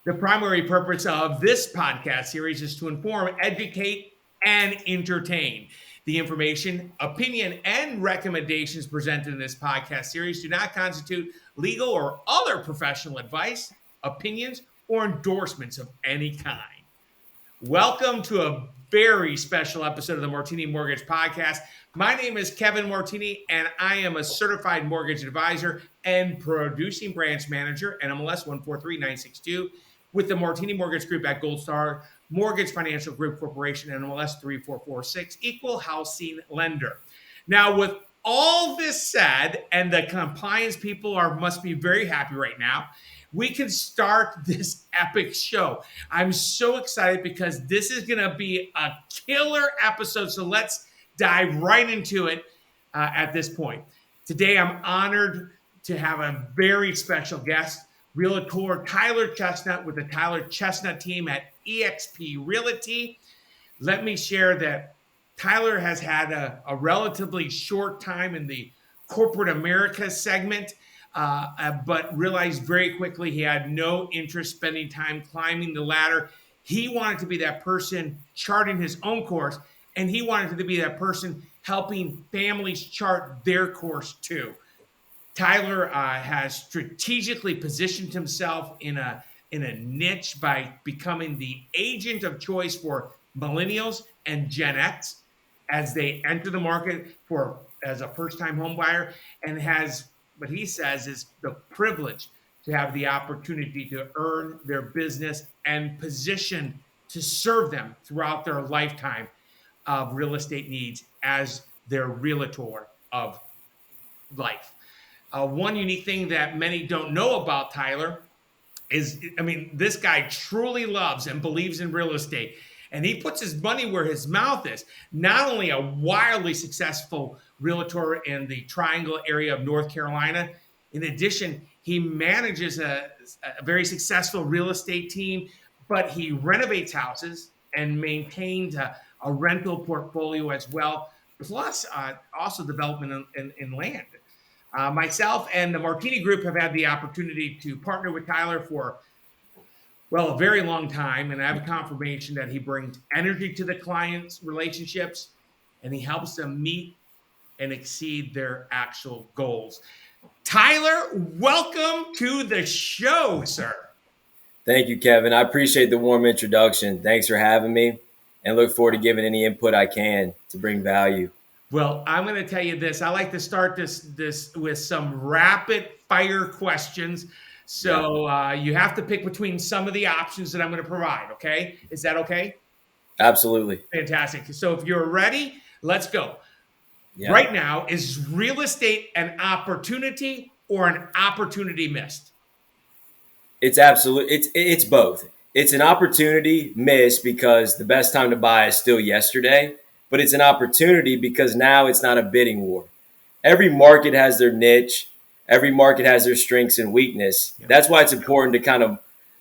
The primary purpose of this podcast series is to inform, educate, and entertain. The information, opinion, and recommendations presented in this podcast series do not constitute legal or other professional advice, opinions, or endorsements of any kind. Welcome to a very special episode of the Martini Mortgage Podcast. My name is Kevin Martini, and I am a certified mortgage advisor and producing branch manager, NMLS 143962, with the Martini Mortgage Group at Gold Star Mortgage Financial Group Corporation, NMLS 3446, equal housing lender. Now, with all this said, and the compliance people must be very happy right now, we can start this epic show. I'm so excited because this is going to be a killer episode. So let's dive right into it at this point. Today, I'm honored to have a very special guest, Realtor Tyler Chestnutt with the Tyler Chestnutt Team at eXp Realty. Let me share that Tyler has had a relatively short time in the corporate America segment, but realized very quickly he had no interest spending time climbing the ladder. He wanted to be that person charting his own course, and he wanted to be that person helping families chart their course too. Tyler has strategically positioned himself in a niche by becoming the agent of choice for Millennials and Gen X as they enter the market as a first-time home buyer, and has what he says is the privilege to have the opportunity to earn their business and position to serve them throughout their lifetime of real estate needs as their realtor of life. One unique thing that many don't know about Tyler is, this guy truly loves and believes in real estate. And he puts his money where his mouth is. Not only a wildly successful realtor in the Triangle area of North Carolina, in addition, he manages a very successful real estate team, but he renovates houses and maintains a rental portfolio as well, plus also development in land. Myself and the Martini Group have had the opportunity to partner with Tyler for a very long time, and I have a confirmation that he brings energy to the clients' relationships, and he helps them meet and exceed their actual goals. Tyler, welcome to the show, sir. Thank you, Kevin. I appreciate the warm introduction. Thanks for having me, and look forward to giving any input I can to bring value. Well, I'm going to tell you this. I like to start this with some rapid fire questions. So you have to pick between some of the options that I'm going to provide, okay? Is that okay? Absolutely. Fantastic. So if you're ready, let's go. Yeah. Right now, is real estate an opportunity or an opportunity missed? It's both. It's an opportunity missed because the best time to buy is still yesterday, but it's an opportunity because now it's not a bidding war. Every market has their niche. Every market has their strengths and weakness. Yeah. That's why it's important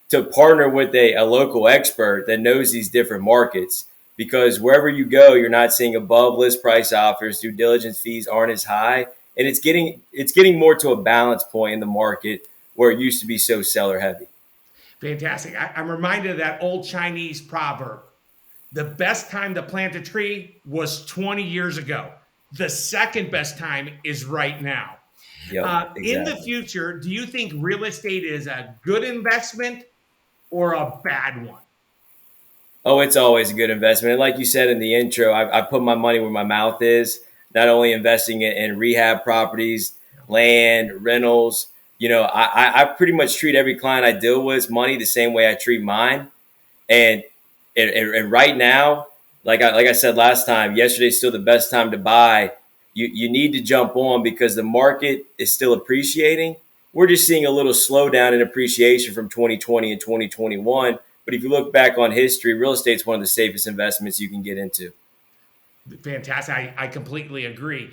to partner with a local expert that knows these different markets, because wherever you go, you're not seeing above list price offers, due diligence fees aren't as high, and it's getting more to a balance point in the market where it used to be so seller heavy. Fantastic. I'm reminded of that old Chinese proverb. The best time to plant a tree was 20 years ago. The second best time is right now. Yep, exactly. In the future, do you think real estate is a good investment or a bad one? Oh, it's always a good investment. And like you said in the intro, I put my money where my mouth is, not only investing in rehab properties, land, rentals. I pretty much treat every client I deal with money the same way I treat mine. And right now, like I said last time, yesterday's still the best time to buy. You need to jump on because the market is still appreciating. We're just seeing a little slowdown in appreciation from 2020 and 2021. But if you look back on history, real estate is one of the safest investments you can get into. Fantastic. I completely agree.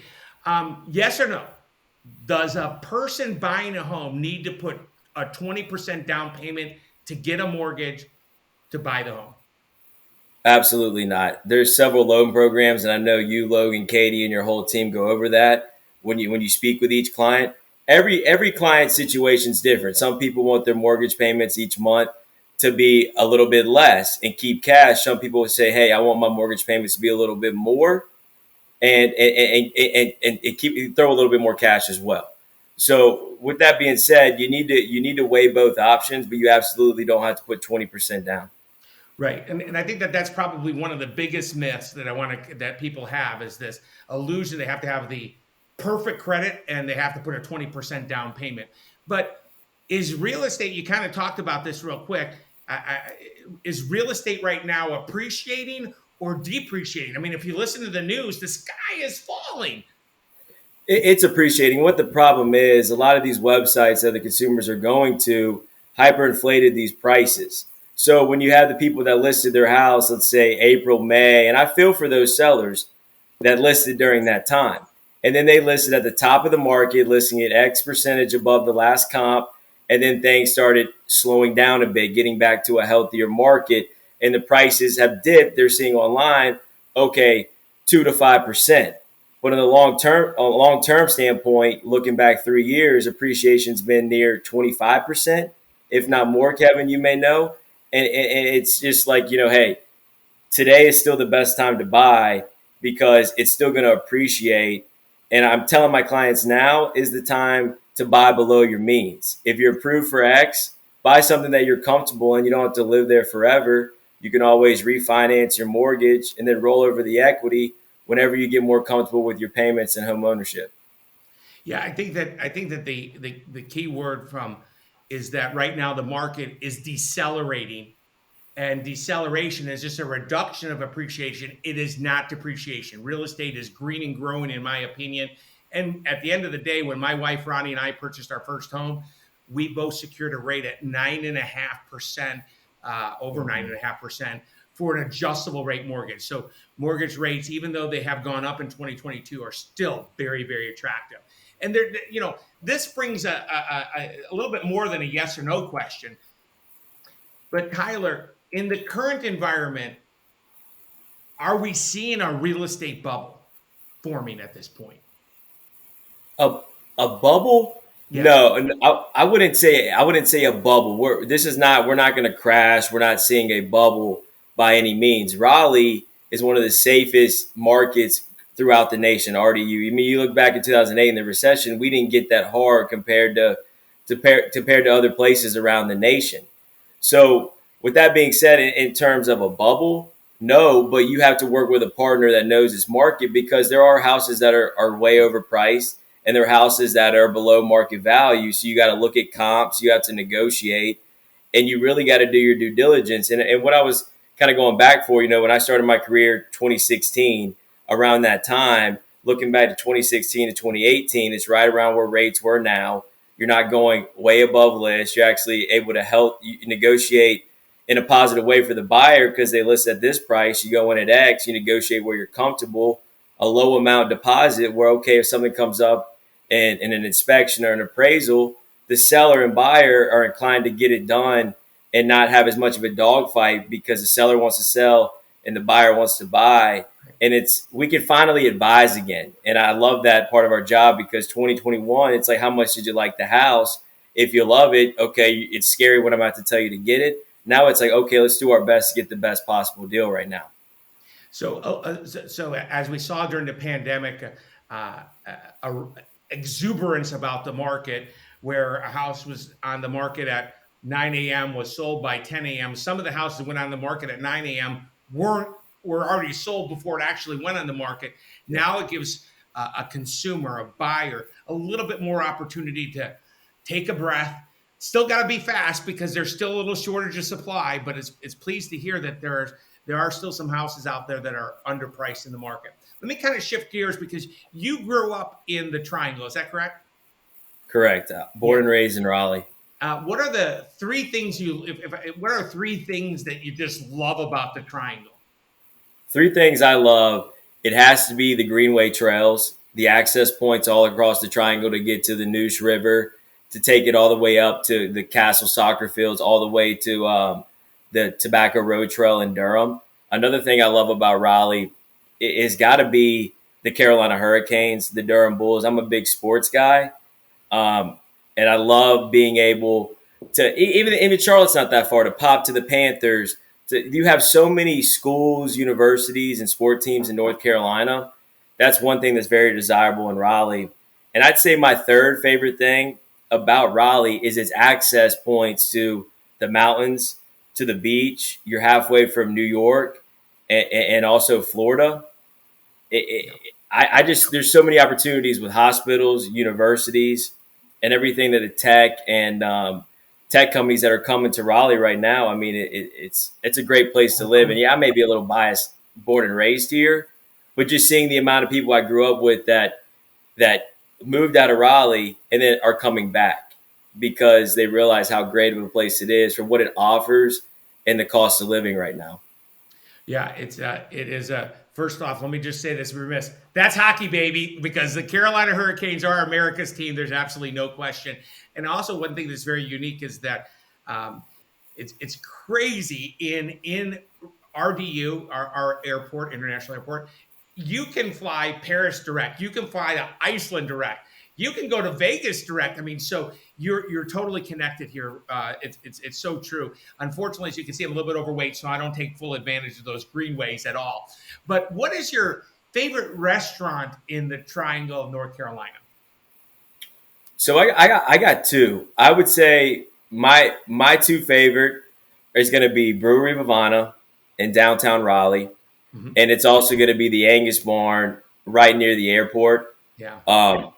Yes or no? Does a person buying a home need to put a 20% down payment to get a mortgage to buy the home? Absolutely not. There's several loan programs, and I know you, Logan, Katie, and your whole team go over that when you speak with each client. Every client situation is different. Some people want their mortgage payments each month to be a little bit less and keep cash. Some people would say, hey, I want my mortgage payments to be a little bit more and keep throw a little bit more cash as well. So with that being said, you need to weigh both options, but you absolutely don't have to put 20% down. Right. And I think that that's probably one of the biggest myths that people have is this illusion they have to have the perfect credit and they have to put a 20% down payment. But is real estate, you kind of talked about this real quick, is real estate right now appreciating or depreciating? I mean, if you listen to the news, the sky is falling. It's appreciating. What the problem is, a lot of these websites that the consumers are going to hyperinflated these prices. So when you have the people that listed their house, let's say April, May, and I feel for those sellers that listed during that time. And then they listed at the top of the market, listing it X percentage above the last comp. And then things started slowing down a bit, getting back to a healthier market. And the prices have dipped. They're seeing online, okay, 2 to 5%. But on the long term standpoint, looking back 3 years, appreciation's been near 25%, if not more, Kevin, you may know. And it's just like, hey, today is still the best time to buy because it's still going to appreciate. And I'm telling my clients now is the time to buy below your means. If you're approved for X, buy something that you're comfortable in. You don't have to live there forever. You can always refinance your mortgage and then roll over the equity whenever you get more comfortable with your payments and home ownership. Yeah, I think that the key word is that right now the market is decelerating, and deceleration is just a reduction of appreciation. It is not depreciation. Real estate is green and growing, in my opinion. And at the end of the day, when my wife Ronnie and I purchased our first home, we both secured a rate at 9.5%, over 9.5%. for an adjustable rate mortgage. So mortgage rates, even though they have gone up in 2022, are still very, very attractive. And this brings a little bit more than a yes or no question. But Tyler, in the current environment, are we seeing a real estate bubble forming at this point? A bubble? Yeah. No, I wouldn't say a bubble. We're not going to crash. We're not seeing a bubble by any means. Raleigh is one of the safest markets throughout the nation. RDU. I mean, you look back in 2008 in the recession, we didn't get that hard compared to other places around the nation. So with that being said, in terms of a bubble, no, but you have to work with a partner that knows this market because there are houses that are way overpriced and there are houses that are below market value. So you got to look at comps, you have to negotiate, and you really got to do your due diligence. And what I was kind of going back for, when I started my career 2016, around that time, looking back to 2016 to 2018, it's right around where rates were now. You're not going way above list. You're actually able to help you negotiate in a positive way for the buyer because they list at this price. You go in at X, you negotiate where you're comfortable, a low amount deposit where, okay, if something comes up in an inspection or an appraisal, the seller and buyer are inclined to get it done and not have as much of a dogfight because the seller wants to sell and the buyer wants to buy. And we can finally advise again. And I love that part of our job because 2021, it's like, how much did you like the house? If you love it, okay, it's scary what I'm about to tell you to get it. Now it's like, okay, let's do our best to get the best possible deal right now. So as we saw during the pandemic, exuberance about the market where a house was on the market at 9 a.m. was sold by 10 a.m. Some of the houses that went on the market at 9 a.m. were already sold before it actually went on the market. Now it gives a consumer, a buyer, a little bit more opportunity to take a breath. Still got to be fast because there's still a little shortage of supply, but it's pleased to hear that there are still some houses out there that are underpriced in the market. Let me kind of shift gears because you grew up in the Triangle. Is that correct? Correct. Born and raised in Raleigh. What are the three things what are three things that you just love about the Triangle? Three things I love. It has to be the Greenway trails, the access points all across the Triangle to get to the Neuse River, to take it all the way up to the Castle soccer fields, all the way to the Tobacco Road Trail in Durham. Another thing I love about Raleigh is got to be the Carolina Hurricanes, the Durham Bulls. I'm a big sports guy, and I love being able even Charlotte's not that far, to pop to the Panthers. You have so many schools, universities, and sport teams in North Carolina. That's one thing that's very desirable in Raleigh. And I'd say my third favorite thing about Raleigh is its access points to the mountains, to the beach. You're halfway from New York and also Florida. I just, there's so many opportunities with hospitals, universities, and everything that the tech companies that are coming to Raleigh right now. I mean, it's a great place to live. And yeah, I may be a little biased, born and raised here, but just seeing the amount of people I grew up with that moved out of Raleigh and then are coming back because they realize how great of a place it is for what it offers and the cost of living right now. Yeah, it is first off, let me just say this, remiss. That's hockey, baby, because the Carolina Hurricanes are America's team. There's absolutely no question. And also one thing that's very unique is that it's crazy in RDU, our airport, international airport. You can fly Paris direct. You can fly to Iceland direct. You can go to Vegas direct. I mean, so you're totally connected here. It's so true. Unfortunately, as you can see, I'm a little bit overweight, so I don't take full advantage of those greenways at all. But what is your favorite restaurant in the Triangle of North Carolina? So I got two. I would say my two favorite is going to be Brewery Vivana in downtown Raleigh, and it's also going to be the Angus Barn right near the airport. Yeah.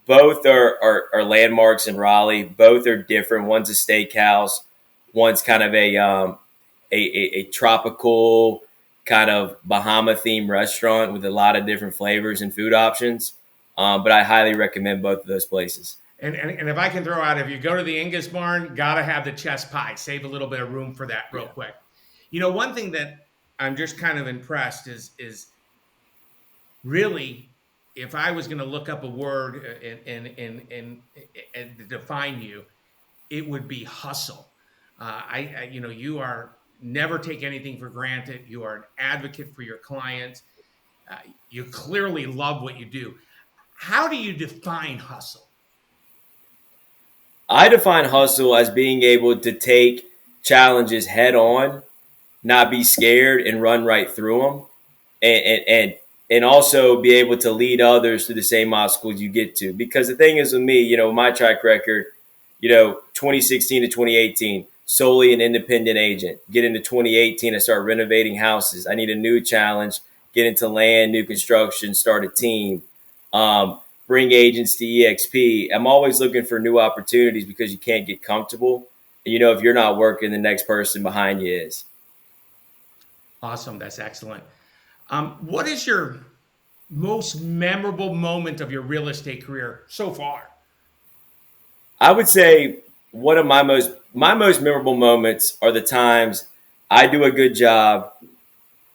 Both are landmarks in Raleigh. Both are different. One's a steakhouse. One's kind of a tropical kind of Bahama themed restaurant with a lot of different flavors and food options. But I highly recommend both of those places. And if I can throw out, if you go to the Angus Barn, gotta have the chest pie. Save a little bit of room for that real quick. You know, one thing that I'm just kind of impressed is really, if I was going to look up a word and define you, it would be hustle. You are never take anything for granted. You are an advocate for your clients. You clearly love what you do. How do you define hustle? I define hustle as being able to take challenges head on, not be scared, and run right through them, and also be able to lead others through the same obstacles you get to. Because the thing is with me, my track record, 2016 to 2018, solely an independent agent. Get into 2018, I start renovating houses. I need a new challenge. Get into land, new construction, start a team. Bring agents to EXP. I'm always looking for new opportunities because you can't get comfortable. And if you're not working, the next person behind you is. Awesome. That's excellent. What is your most memorable moment of your real estate career so far? I would say one of my most memorable moments are the times I do a good job.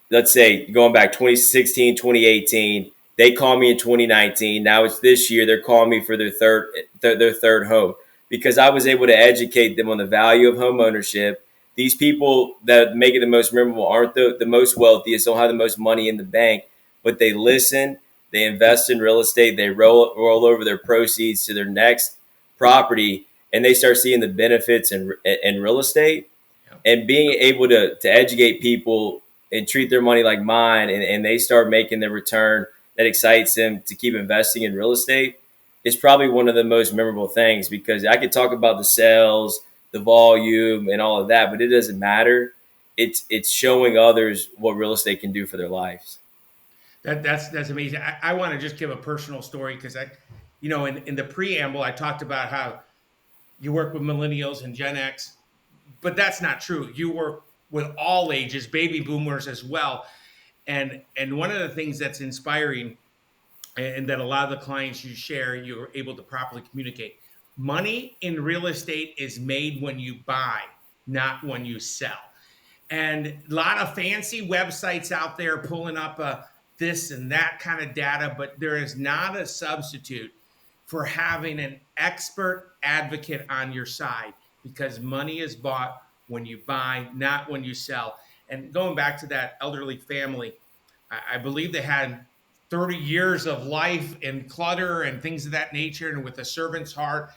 Let's say going back 2016, 2018, they call me in 2019. Now it's this year. They're calling me for their third home because I was able to educate them on the value of home ownership. These people that make it the most memorable aren't the most wealthiest, don't have the most money in the bank, but they listen, they invest in real estate, they roll over their proceeds to their next property, and they start seeing the benefits in real estate. And being able to educate people and treat their money like mine, and they start making the return that excites them to keep investing in real estate is probably one of the most memorable things, because I could talk about the sales, the volume, and all of that, but it doesn't matter. It's showing others what real estate can do for their lives. That's amazing. I want to just give a personal story because in the preamble, I talked about how you work with Millennials and Gen X, but that's not true. You work with all ages, baby boomers as well. And one of the things that's inspiring and that a lot of the clients you share, you're able to properly communicate. Money in real estate is made when you buy, not when you sell. And a lot of fancy websites out there pulling up this and that kind of data, but there is not a substitute for having an expert advocate on your side, because money is bought when you buy, not when you sell. And going back to that elderly family, I believe they had 30 years of life in clutter and things of that nature, and with a servant's heart.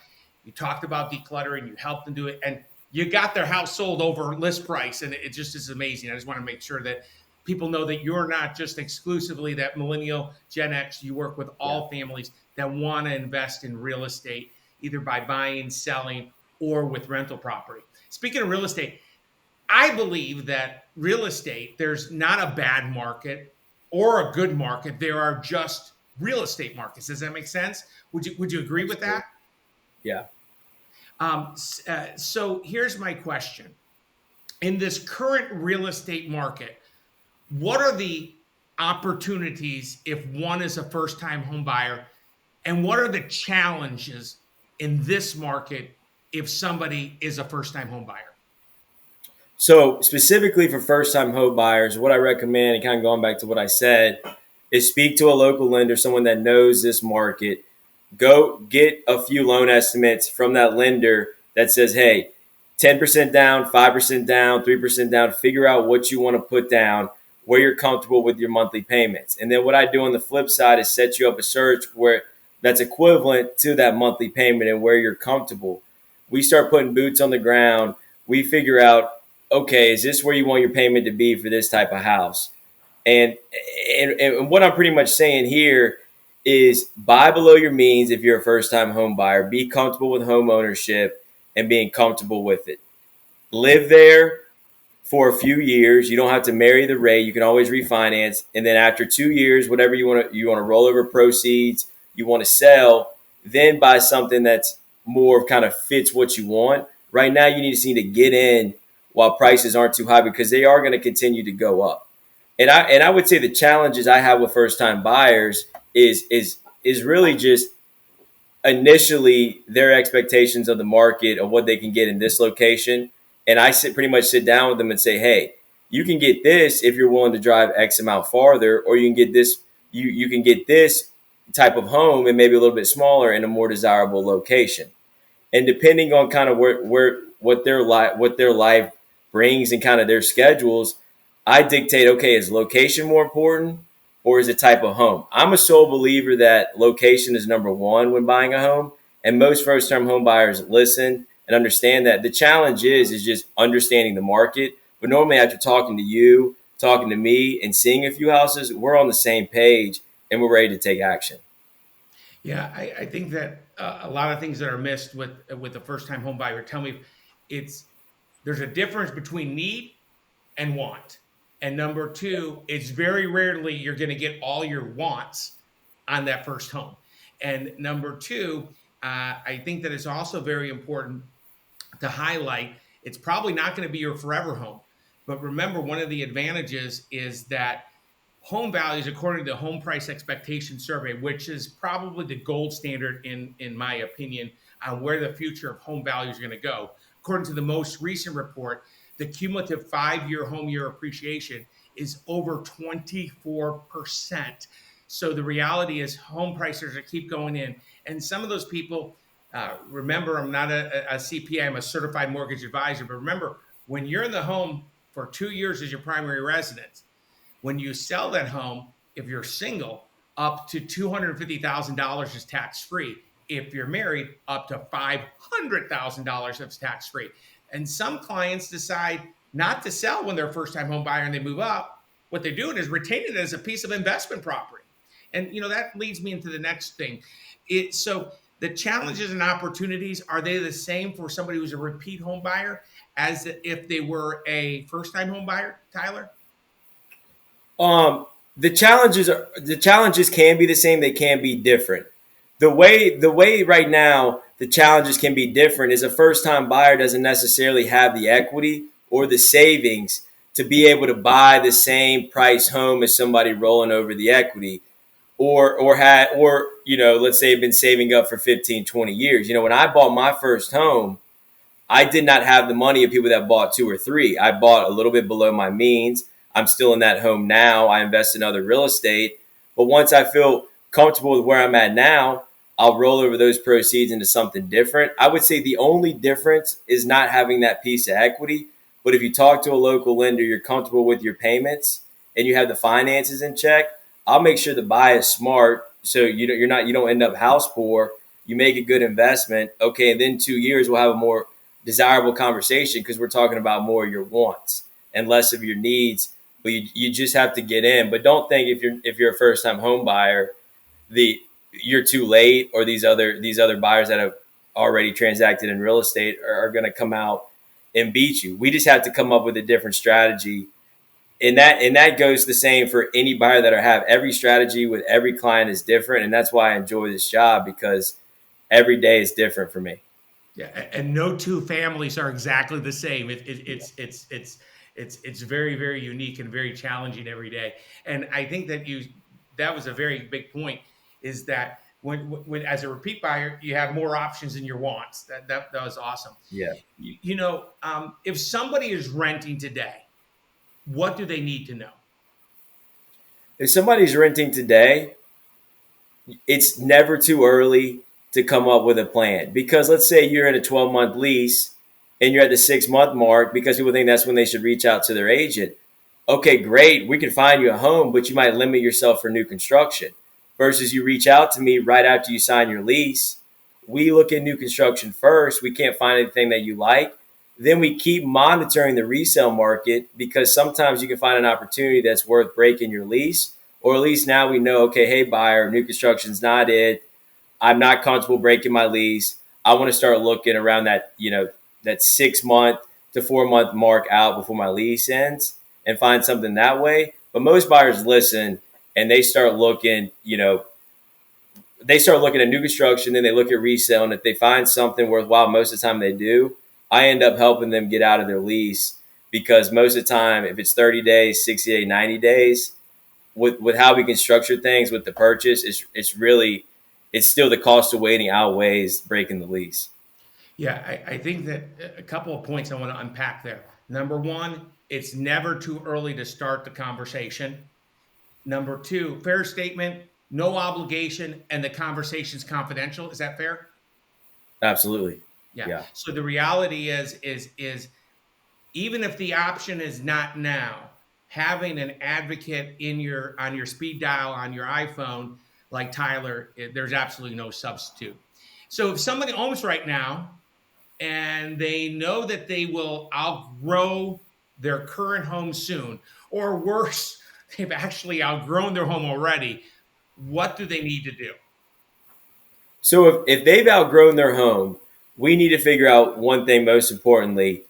You talked about decluttering, you helped them do it, and you got their house sold over list price. And it just is amazing. I just want to make sure that people know that you're not just exclusively that millennial Gen X. You work with all families that want to invest in real estate, either by buying, selling, or with rental property. Speaking of real estate, I believe that real estate, there's not a bad market or a good market. There are just real estate markets. Does that make sense? Would you agree with that? Yeah. So here's my question. In this current real estate market, what are the opportunities if one is a first-time home buyer? And what are the challenges in this market if somebody is a first-time home buyer? So specifically for first-time home buyers, what I recommend, and kind of going back to what I said, is speak to a local lender, someone that knows this market. Go get a few loan estimates from that lender that says, hey, 10% down, 5% down, 3% down. Figure out what you want to put down, where you're comfortable with your monthly payments. And then what I do on the flip side is set you up a search where that's equivalent to that monthly payment and where you're comfortable. We start putting boots on the ground. We figure out, okay, is this where you want your payment to be for this type of house? And what I'm pretty much saying here is buy below your means if you're a first-time home buyer. Be comfortable with home ownership and being comfortable with it. Live there for a few years. You don't have to marry the rate. You can always refinance. And then after 2 years, whatever you want to roll over proceeds, you want to sell, then buy something that's more kind of fits what you want. Right now, you need to get in while prices aren't too high because they are going to continue to go up. And I would say the challenges I have with first-time buyers is really just initially their expectations of the market of what they can get in this location. And I pretty much sit down with them and say, hey, you can get this if you're willing to drive X amount farther, or you can get this, you can get this type of home and maybe a little bit smaller in a more desirable location. And depending on kind of what their life brings and kind of their schedules, I dictate, okay, is location more important or is it type of home? I'm a sole believer that location is number one when buying a home. And most first-time home buyers listen and understand that. The challenge is just understanding the market. But normally after talking to you, talking to me, and seeing a few houses, we're on the same page and we're ready to take action. Yeah, I think that a lot of things that are missed with a first-time home buyer. Tell me, there's a difference between need and want. And number two, it's very rarely you're going to get all your wants on that first home. And number two, I think that it's also very important to highlight, it's probably not going to be your forever home. But remember, one of the advantages is that home values, according to the Home Price Expectation Survey, which is probably the gold standard in my opinion on where the future of home values are going to go. According to the most recent report, the cumulative 5-year home year appreciation is over 24%. So the reality is home prices are keep going in. And some of those people, remember, I'm not a CPA, I'm a certified mortgage advisor. But remember, when you're in the home for 2 years as your primary residence, when you sell that home, if you're single, up to $250,000 is tax-free. If you're married, up to $500,000 that's tax-free. And some clients decide not to sell when they're a first-time home buyer and they move up. What they're doing is retain it as a piece of investment property. And, that leads me into the next thing. So the challenges and opportunities, are they the same for somebody who's a repeat home buyer as if they were a first-time home buyer, Tyler? The challenges can be the same. They can be different. The way right now the challenges can be different is a first-time buyer doesn't necessarily have the equity or the savings to be able to buy the same price home as somebody rolling over the equity or let's say have been saving up for 15, 20 years. When I bought my first home, I did not have the money of people that bought 2 or 3. I bought a little bit below my means. I'm still in that home now. I invest in other real estate. But once I feel comfortable with where I'm at now, I'll roll over those proceeds into something different. I would say the only difference is not having that piece of equity. But if you talk to a local lender, you're comfortable with your payments and you have the finances in check, I'll make sure the buy is smart so you don't end up house poor. you make a good investment. Okay, and then 2 years we'll have a more desirable conversation because we're talking about more of your wants and less of your needs. But you just have to get in. But don't think if you're a first time home buyer, you're too late, or these other buyers that have already transacted in real estate are going to come out and beat you. We just have to come up with a different strategy. And that goes the same for any buyer that I have. Every strategy with every client is different. And that's why I enjoy this job, because every day is different for me. Yeah, and no two families are exactly the same. It's very, very unique and very challenging every day. And I think that was a very big point, is that when as a repeat buyer, you have more options than your wants. That was awesome. Yeah. If somebody is renting today, what do they need to know? If somebody's renting today, it's never too early to come up with a plan. Because let's say you're in a 12-month lease and you're at the 6-month mark, because people think that's when they should reach out to their agent. Okay, great. We can find you a home, but you might limit yourself for new construction. Versus you reach out to me right after you sign your lease. We look at new construction first. We can't find anything that you like. Then we keep monitoring the resale market, because sometimes you can find an opportunity that's worth breaking your lease. Or at least now we know, okay, hey, buyer, new construction's not it. I'm not comfortable breaking my lease. I want to start looking around that 6-month to 4-month mark out before my lease ends, and find something that way. But most buyers listen and they start looking, they start looking at new construction, then they look at resale. And if they find something worthwhile, most of the time they do, I end up helping them get out of their lease, because most of the time, if it's 30 days, 60 days, 90 days, with how we can structure things with the purchase, it's still the cost of waiting outweighs breaking the lease. Yeah, I think that a couple of points I want to unpack there. Number one, it's never too early to start the conversation. Number two, fair statement, no obligation, and the conversation's confidential. Is that fair? Absolutely. Yeah. So the reality is even if the option is not now, having an advocate on your speed dial on your iPhone like Tyler, there's absolutely no substitute. So if somebody owns right now and they know that they will outgrow their current home soon, or worse, they've actually outgrown their home already, what do they need to do? So if they've outgrown their home, we need to figure out one thing most importantly.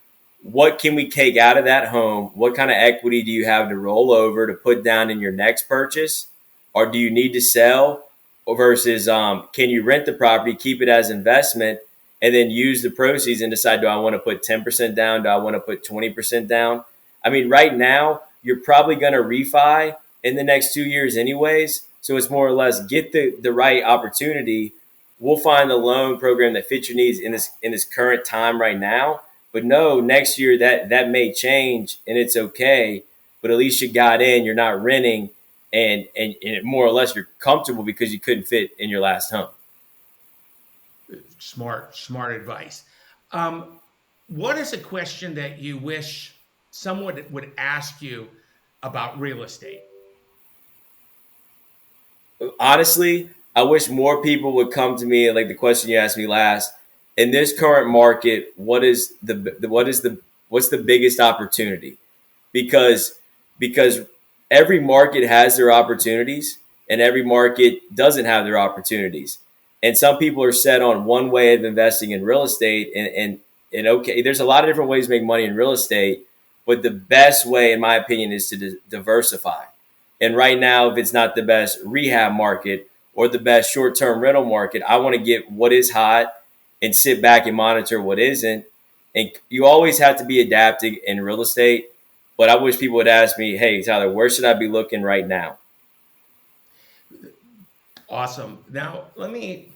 What can we take out of that home? What kind of equity do you have to roll over to put down in your next purchase? Or do you need to sell? Or versus can you rent the property, keep it as investment, and then use the proceeds and decide, do I want to put 10% down? Do I want to put 20% down? I mean, right now, you're probably going to refi in the next 2 years anyways. So it's more or less get the right opportunity. We'll find the loan program that fits your needs in this current time right now. But no, next year that may change, and it's okay. But at least you got in, you're not renting, and more or less you're comfortable because you couldn't fit in your last home. Smart advice. What is a question that you wish someone would ask you about real estate? Honestly, I wish more people would come to me, like the question you asked me last. In this current market, what's the biggest opportunity? Because every market has their opportunities and every market doesn't have their opportunities. And some people are set on one way of investing in real estate, and okay, there's a lot of different ways to make money in real estate, but the best way, in my opinion, is to diversify. And right now, if it's not the best rehab market or the best short-term rental market, I want to get what is hot and sit back and monitor what isn't. And you always have to be adapting in real estate. But I wish people would ask me, hey, Tyler, where should I be looking right now? Awesome. Now, let me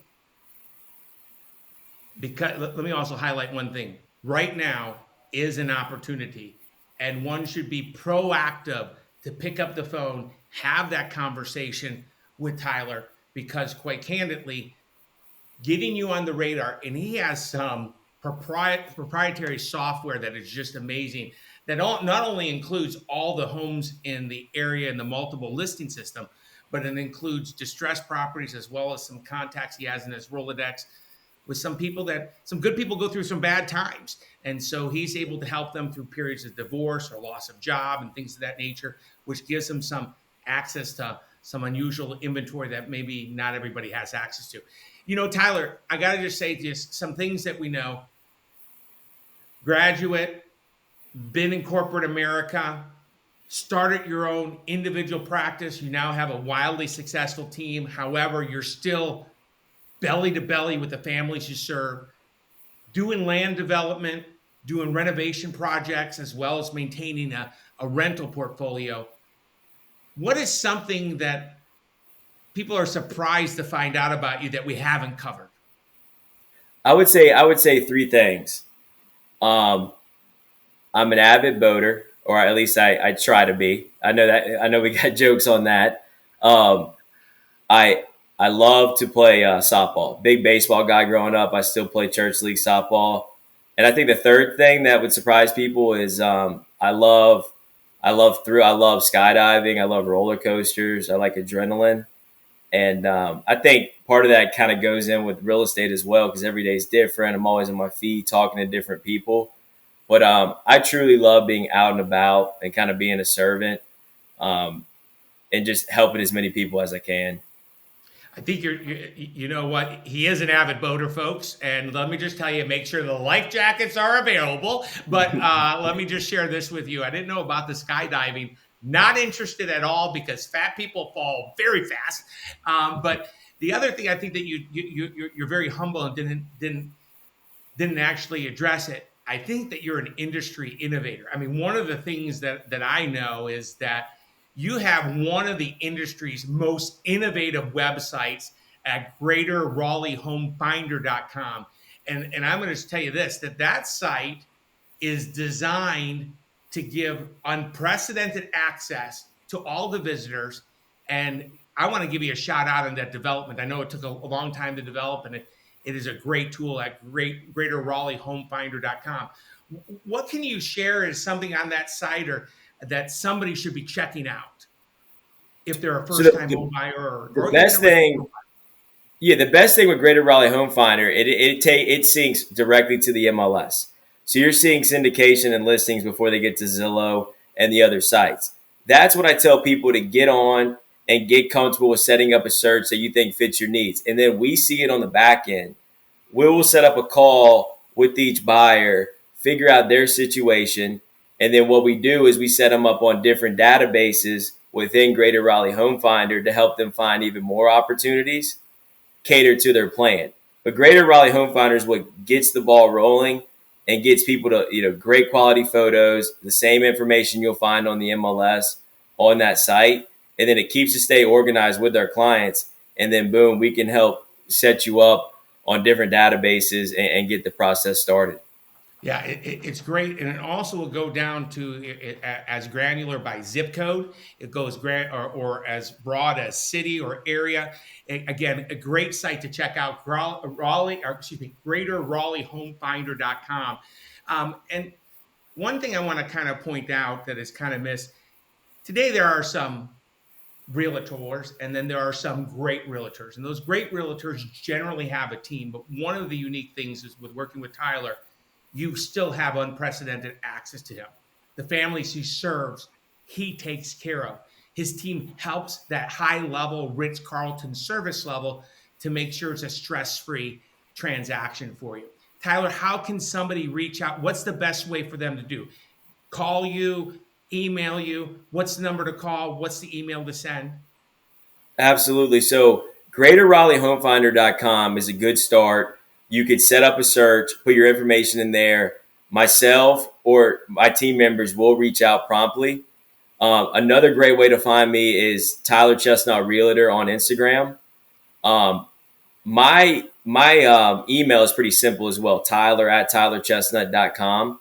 also highlight one thing. Right now is an opportunity, and one should be proactive to pick up the phone, have that conversation with Tyler, because quite candidly, getting you on the radar, and he has some proprietary software that is just amazing, that not only includes all the homes in the area and the multiple listing system, but it includes distressed properties as well as some contacts he has in his Rolodex with some good people go through some bad times. And so he's able to help them through periods of divorce or loss of job and things of that nature, which gives them some access to some unusual inventory that maybe not everybody has access to. Tyler, I got to just say just some things that we know. Graduate, been in corporate America, started your own individual practice. You now have a wildly successful team. However, you're still belly to belly with the families you serve, doing land development, doing renovation projects, as well as maintaining a rental portfolio. What is something that people are surprised to find out about you that we haven't covered? I would say three things. I'm an avid boater, or at least I try to be. I know we got jokes on that. I love to play softball. Big baseball guy growing up. I still play church league softball. And I think the third thing that would surprise people is I love skydiving. I love roller coasters. I like adrenaline. And I think part of that kind of goes in with real estate as well, because every day is different. I'm always on my feet talking to different people. But I truly love being out and about and kind of being a servant and just helping as many people as I can. I think you know what? He is an avid boater, folks. And let me just tell you, make sure the life jackets are available. But let me just share this with you. I didn't know about the skydiving. Not interested at all because fat people fall very fast. But the other thing, I think that you're very humble and didn't actually address it. I think that you're an industry innovator. I mean, one of the things that I know is that you have one of the industry's most innovative websites at greaterraleighhomefinder.com. And I'm going to tell you this, that site is designed to give unprecedented access to all the visitors. And I want to give you a shout out on that development. I know it took a long time to develop, and it is a great tool at greaterraleighhomefinder.com. What can you share as something on that site or that somebody should be checking out if they're a first-time home buyer? The best thing with Greater Raleigh Home Finder, it syncs directly to the MLS. So you're seeing syndication and listings before they get to Zillow and the other sites. That's what I tell people to get on and get comfortable with setting up a search that you think fits your needs. And then we see it on the back end. We will set up a call with each buyer, figure out their situation, and then what we do is we set them up on different databases within Greater Raleigh Home Finder to help them find even more opportunities, cater to their plan. But Greater Raleigh Home Finder is what gets the ball rolling and gets people to, great quality photos, the same information you'll find on the MLS on that site. And then it keeps us stay organized with our clients. And then boom, we can help set you up on different databases and get the process started. Yeah, it's great. And it also will go down to as granular by zip code. It goes or as broad as city or area. Again, a great site to check out, greaterraleighhomefinder.com. And one thing I want to kind of point out that is kind of missed today, there are some realtors and then there are some great realtors. And those great realtors generally have a team. But one of the unique things is with working with Tyler, you still have unprecedented access to him. The families he serves, he takes care of. His team helps that high level Ritz-Carlton service level to make sure it's a stress-free transaction for you. Tyler, how can somebody reach out? What's the best way for them to do? Call you, email you? What's the number to call? What's the email to send? Absolutely. So greaterraleighhomefinder.com is a good start. You could set up a search, put your information in there. Myself or my team members will reach out promptly. Another great way to find me is Tyler Chestnutt Realtor on Instagram. My email is pretty simple as well, tyler@tylerchestnutt.com.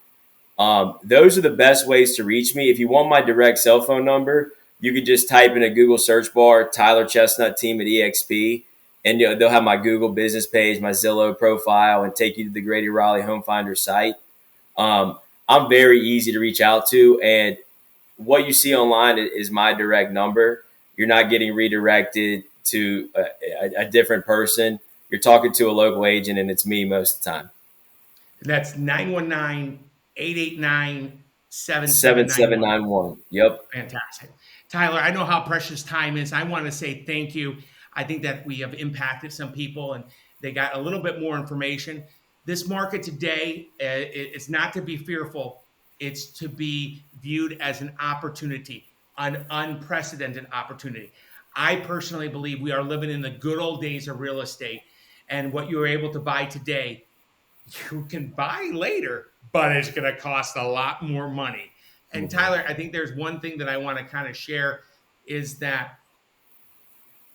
Those are the best ways to reach me. If you want my direct cell phone number, you could just type in a Google search bar, Tyler Chestnutt Team at EXP. And they'll have my Google business page, my Zillow profile, and take you to the Greater Raleigh Home Finder site. I'm very easy to reach out to. And what you see online is my direct number. You're not getting redirected to a different person. You're talking to a local agent, and it's me most of the time. And that's 919-889-7791. 7791. Yep. Fantastic. Tyler, I know how precious time is. I want to say thank you. I think that we have impacted some people and they got a little bit more information. This market today, it's not to be fearful. It's to be viewed as an opportunity, an unprecedented opportunity. I personally believe we are living in the good old days of real estate. And what you're able to buy today, you can buy later, but it's going to cost a lot more money. And Tyler, I think there's one thing that I want to kind of share is that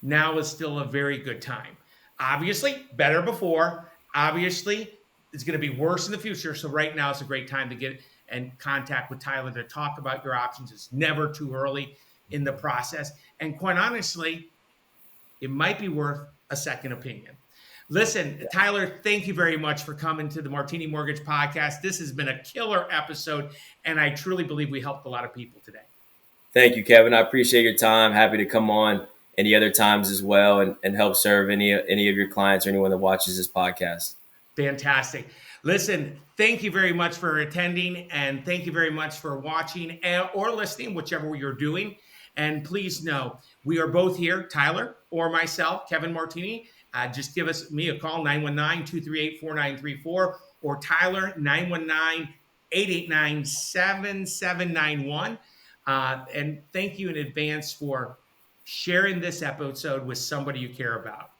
now is still a very good time. Obviously, better before. Obviously, it's going to be worse in the future. So right now is a great time to get in contact with Tyler to talk about your options. It's never too early in the process. And quite honestly, it might be worth a second opinion. Listen, Tyler, thank you very much for coming to the Martini Mortgage Podcast. This has been a killer episode, and I truly believe we helped a lot of people today. Thank you, Kevin. I appreciate your time. Happy to come on any other times as well and help serve any of your clients or anyone that watches this podcast. Fantastic. Listen, thank you very much for attending, and thank you very much for watching or listening, whichever you're doing. And please know, we are both here, Tyler or myself, Kevin Martini. Just give me a call, 919-238-4934, or Tyler, 919-889-7791. And thank you in advance for sharing this episode with somebody you care about.